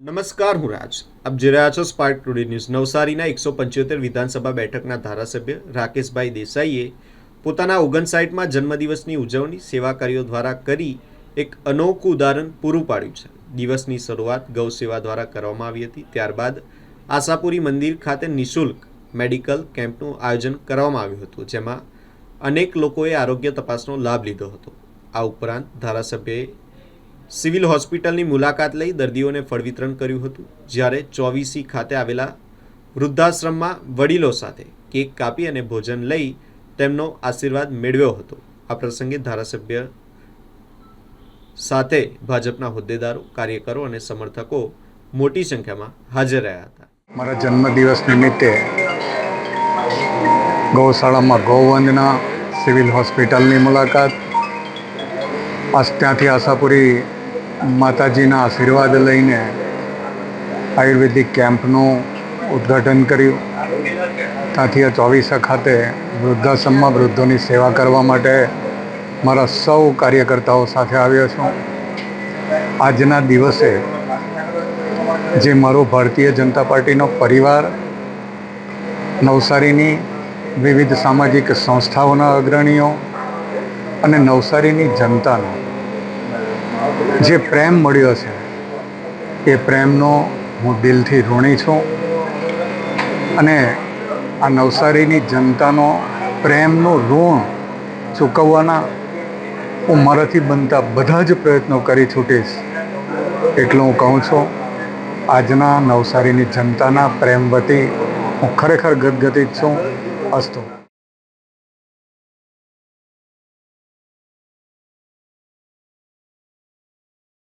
નમસ્કાર, હું રાજ. આપ જોઈ રહ્યા છો સ્પાર્ક ટુડે ન્યૂઝ. નવસારીના 175 વિધાનસભા બેઠકના ધારાસભ્ય રાકેશભાઈ દેસાઈએ પોતાના 59માં જન્મદિવસની ઉજવણી સેવા કાર્યો દ્વારા કરી એક અનોખું ઉદાહરણ પૂરું પાડ્યું છે. દિવસની શરૂઆત ગૌ સેવા દ્વારા કરવામાં આવી હતી. ત્યારબાદ આશાપુરી મંદિર ખાતે નિઃશુલ્ક મેડિકલ કેમ્પનું આયોજન કરવામાં આવ્યું હતું, જેમાં અનેક લોકોએ આરોગ્ય તપાસનો લાભ લીધો હતો. આ ઉપરાંત ધારાસભ્યએ સિવિલ હોસ્પિટલની મુલાકાત લઈ દર્દીઓને ફળ વિતરણ કર્યું હતું, જ્યારે 24 ખાતે આવેલા વૃદ્ધાશ્રમમાં વડીલો સાથે કેક કાપી અને ભોજન લઈ તેમનો આશીર્વાદ મેળવ્યો હતો. આ પ્રસંગે ધારાસભ્ય સાથે ભાજપના હોદ્દેદારો, કાર્યકરો અને સમર્થકો મોટી સંખ્યામાં હાજર રહ્યા હતા. મારા જન્મદિવસ નિમિત્તે ગૌશાળામાં ગૌવંદના સિવિલ હોસ્પિટલની મુલાકાત, ત્યાંથી આશાપુરી માતાજીના આશીર્વાદ લઈને આયુર્વેદિક કેમ્પનું ઉદ્ઘાટન કર્યું. ત્યાંથી આ 24 ખાતે વૃદ્ધાશ્રમમાં વૃદ્ધોની સેવા કરવા માટે મારા સૌ કાર્યકર્તાઓ સાથે આવ્યો છું. આજના દિવસે જે મારો ભારતીય જનતા પાર્ટીનો પરિવાર, નવસારીની વિવિધ સામાજિક સંસ્થાઓના અગ્રણીઓ અને નવસારીની જનતાનો જે પ્રેમ મળ્યો છે, એ પ્રેમનો હું દિલથી ઋણી છું. અને આ નવસારીની જનતાનો પ્રેમનું ઋણ ચૂકવવાના હું મારાથી બનતા બધા જ પ્રયત્નો કરી છૂટીશ એટલું હું કહું છું. આજના નવસારીની જનતાના પ્રેમ વતી હું ખરેખર ગદગદિત છું. અસ્તુ.